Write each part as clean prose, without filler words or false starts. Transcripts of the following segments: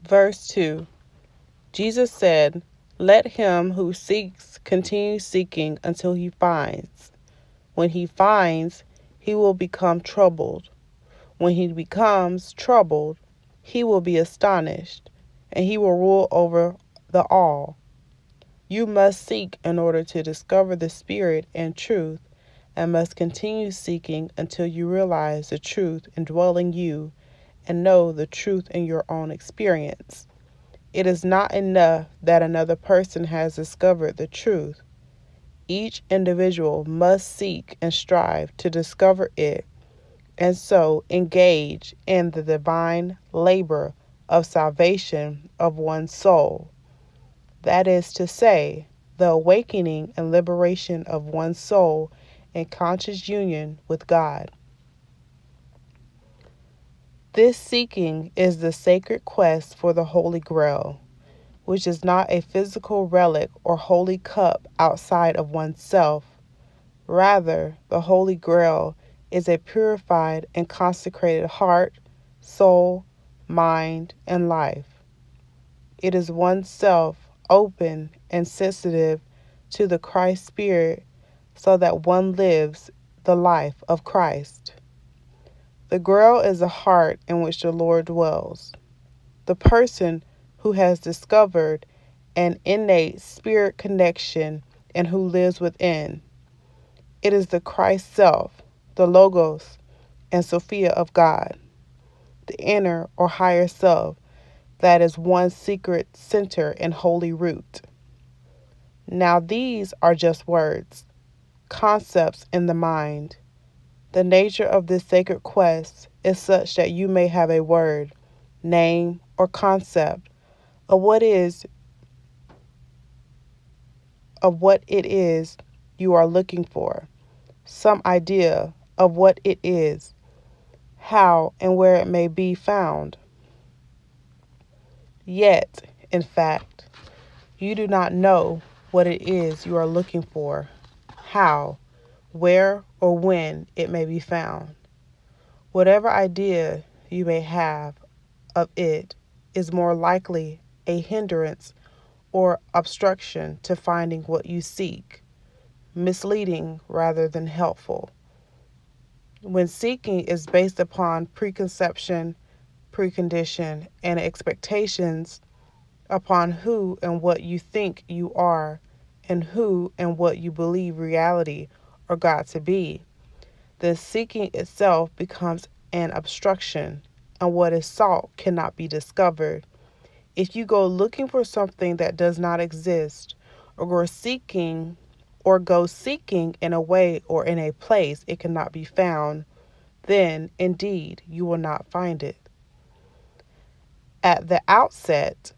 Verse 2. Jesus said, "Let him who seeks continue seeking until he finds. When he finds, he will become troubled. When he becomes troubled, he will be astonished, and he will rule over the all. You must seek in order to discover the Spirit and truth, and must continue seeking until you realize the truth indwelling you and know the truth in your own experience. It is not enough that another person has discovered the truth. Each individual must seek and strive to discover it, and so engage in the divine labor of salvation of one's soul. That is to say, the awakening and liberation of one's soul in conscious union with God. This seeking is the sacred quest for the Holy Grail, which is not a physical relic or holy cup outside of oneself. Rather, the Holy Grail is a purified and consecrated heart, soul, mind, and life. It is oneself open and sensitive to the Christ Spirit so that one lives the life of Christ. The Grail is the heart in which the Lord dwells. The person who has discovered an innate spirit connection and who lives within. It is the Christ self, the Logos and Sophia of God, the inner or higher self that is one's secret center and holy root. Now these are just words, concepts in the mind. The nature of this sacred quest is such that you may have a word, name, or concept of what it is you are looking for, some idea of what it is, how and where it may be found. Yet, in fact, you do not know what it is you are looking for, how, where, or when it may be found. Whatever idea you may have of it is more likely a hindrance or obstruction to finding what you seek, misleading rather than helpful. When seeking is based upon preconception, precondition, and expectations upon who and what you think you are, and who and what you believe reality or God to be, the seeking itself becomes an obstruction, and what is sought cannot be discovered. If you go looking for something that does not exist, or go seeking in a way or in a place it cannot be found, then indeed you will not find it. At the outset,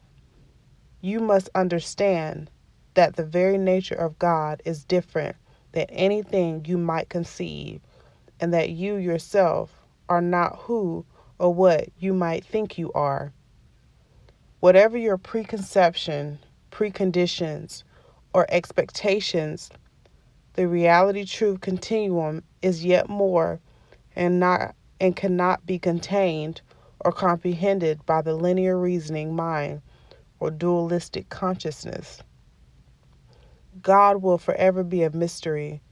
you must understand that the very nature of God is different than anything you might conceive, and that you yourself are not who or what you might think you are. Whatever your preconception, preconditions, or expectations, the reality truth continuum is yet more and cannot be contained or comprehended by the linear reasoning mind or dualistic consciousness. God will forever be a mystery,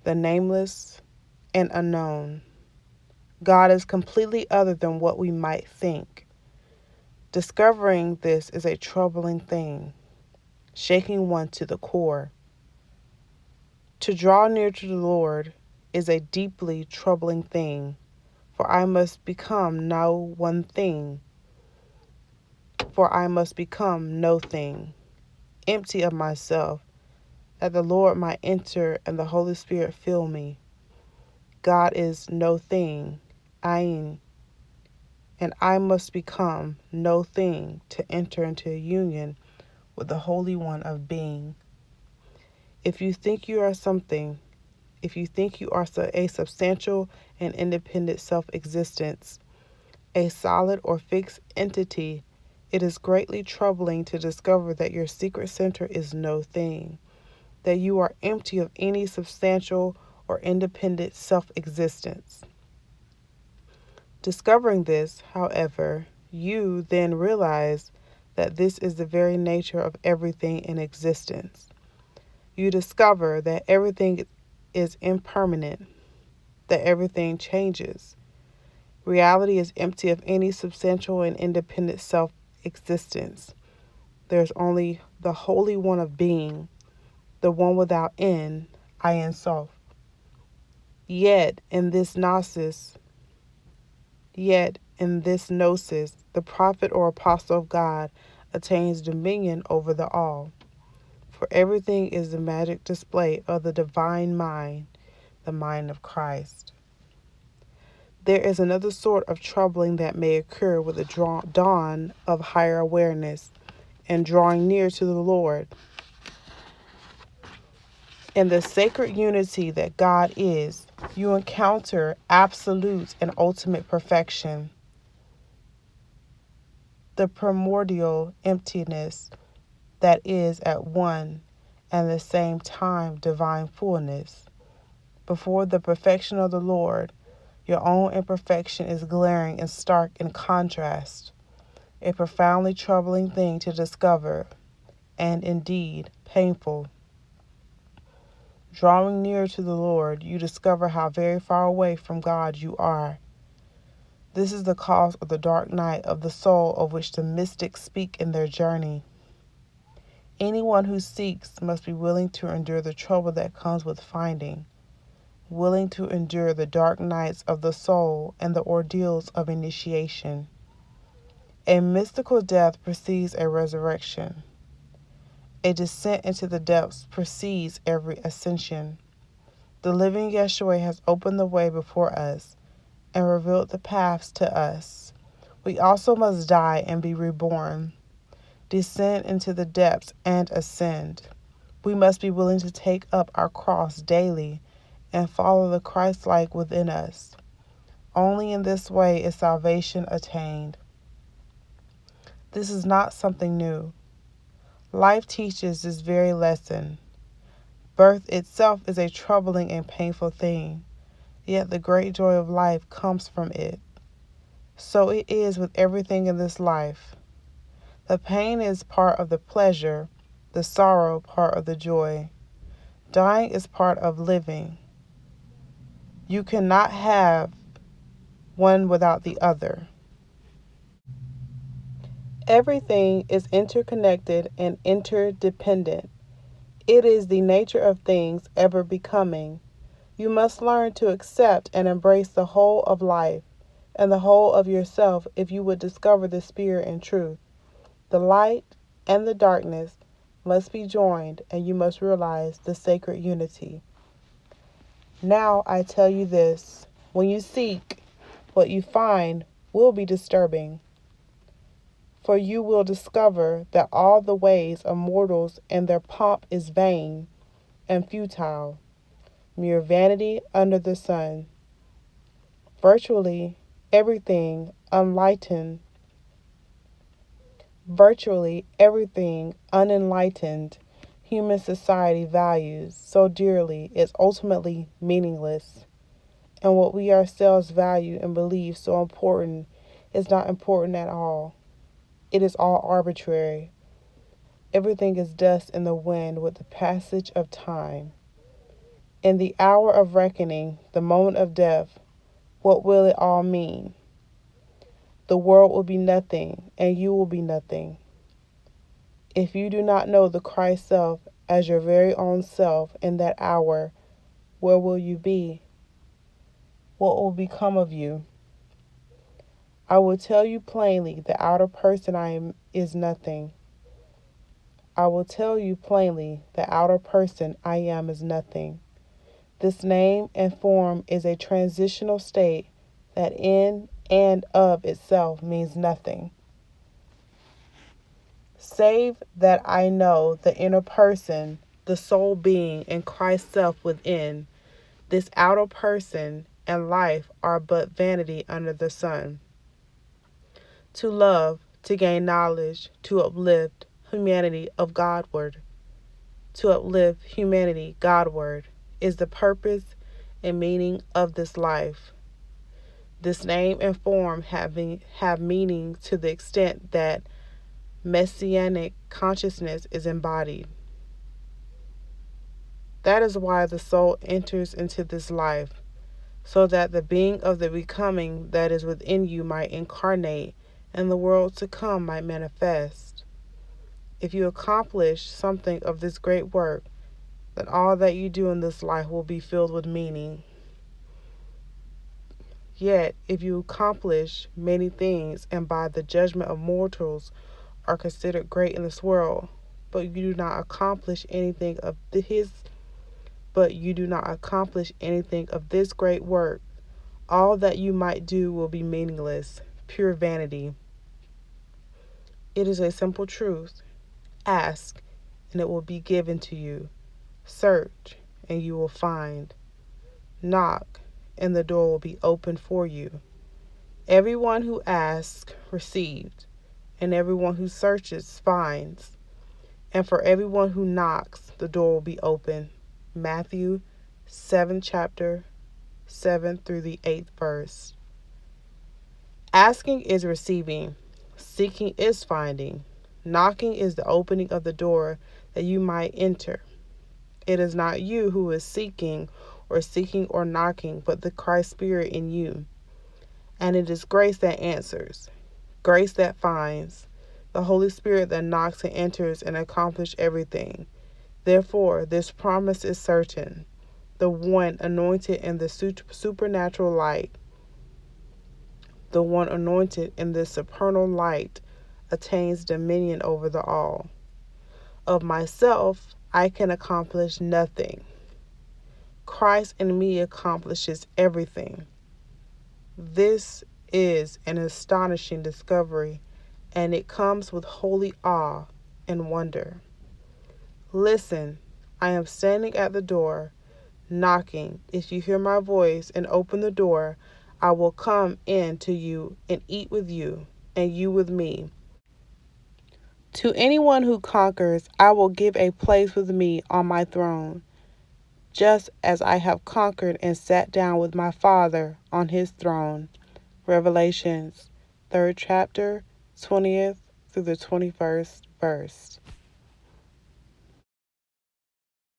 the nameless and unknown. God is completely other than what we might think. Discovering this is a troubling thing, shaking one to the core. To draw near to the Lord is a deeply troubling thing, for I must become no thing, empty of myself, that the Lord might enter and the Holy Spirit fill me. God is no thing, Ayin, and I must become no thing to enter into a union with the Holy One of Being. If you think you are something, if you think you are a substantial and independent self-existence, a solid or fixed entity, it is greatly troubling to discover that your secret center is no thing, that you are empty of any substantial or independent self-existence. Discovering this, however, you then realize that this is the very nature of everything in existence. You discover that everything is impermanent, that everything changes. Reality is empty of any substantial and independent self existence. There's only the Holy One of Being, the one without end, I Ein Sof. Yet in this gnosis, the prophet or apostle of God attains dominion over the all. For everything is the magic display of the divine mind, the mind of Christ. There is another sort of troubling that may occur with the dawn of higher awareness and drawing near to the Lord. In the sacred unity that God is, you encounter absolute and ultimate perfection, the primordial emptiness that is at one and the same time divine fullness. Before the perfection of the Lord, your own imperfection is glaring and stark in contrast, a profoundly troubling thing to discover, and indeed painful. Drawing near to the Lord, you discover how very far away from God you are. This is the cause of the dark night of the soul of which the mystics speak in their journey. Anyone who seeks must be willing to endure the trouble that comes with finding, willing to endure the dark nights of the soul and the ordeals of initiation. A mystical death precedes a resurrection. A descent into the depths precedes every ascension. The living Yeshua has opened the way before us and revealed the paths to us. We also must die and be reborn, descend into the depths and ascend. We must be willing to take up our cross daily and follow the Christ-like within us. Only in this way is salvation attained. This is not something new. Life teaches this very lesson. Birth itself is a troubling and painful thing, yet the great joy of life comes from it. So it is with everything in this life. The pain is part of the pleasure, the sorrow part of the joy. Dying is part of living. You cannot have one without the other. Everything is interconnected and interdependent. It is the nature of things ever becoming. You must learn to accept and embrace the whole of life and the whole of yourself if you would discover the spirit and truth. The light and the darkness must be joined, and you must realize the sacred unity. Now I tell you this, when you seek, what you find will be disturbing. For you will discover that all the ways of mortals and their pomp is vain and futile, mere vanity under the sun. Virtually everything unenlightened human society values so dearly is ultimately meaningless, and what we ourselves value and believe so important is not important at all. It is all arbitrary. Everything is dust in the wind with the passage of time. In the hour of reckoning, the moment of death, what will it all mean? The world will be nothing, and you will be nothing. If you do not know the Christ self as your very own self in that hour, where will you be? What will become of you? I will tell you plainly, the outer person I am is nothing. I will tell you plainly, the outer person I am is nothing. This name and form is a transitional state that in and of itself means nothing. Save that I know the inner person, the soul being, and Christ's self within, this outer person and life are but vanity under the sun. To love, to gain knowledge, to uplift humanity of Godward, is the purpose and meaning of this life. This name and form have meaning to the extent that messianic consciousness is embodied. That is why the soul enters into this life, so that the being of the becoming that is within you might incarnate and the world to come might manifest. If you accomplish something of this great work, then all that you do in this life will be filled with meaning. Yet, if you accomplish many things and by the judgment of mortals are considered great in this world, but you do not accomplish anything of this great work, all that you might do will be meaningless, pure vanity. It is a simple truth. Ask, and it will be given to you. Search, and you will find. Knock, and the door will be opened for you. Everyone who asks receives, and everyone who searches finds. And for everyone who knocks, the door will be open. Matthew 7 chapter 7 through the 8th verse. Asking is receiving. Seeking is finding. Knocking is the opening of the door that you might enter. It is not you who is seeking or knocking, but the Christ Spirit in you. And it is grace that answers, grace that finds, the Holy Spirit that knocks and enters and accomplishes everything. Therefore, this promise is certain. The one anointed in the supernatural light, the one anointed in this supernal light, attains dominion over the all. Of myself, I can accomplish nothing. Christ in me accomplishes everything. This is an astonishing discovery, and it comes with holy awe and wonder. Listen, I am standing at the door, knocking. If you hear my voice and open the door, I will come in to you and eat with you, and you with me. To anyone who conquers, I will give a place with me on my throne, just as I have conquered and sat down with my Father on his throne. Revelations 3rd chapter, 20th through the 21st verse.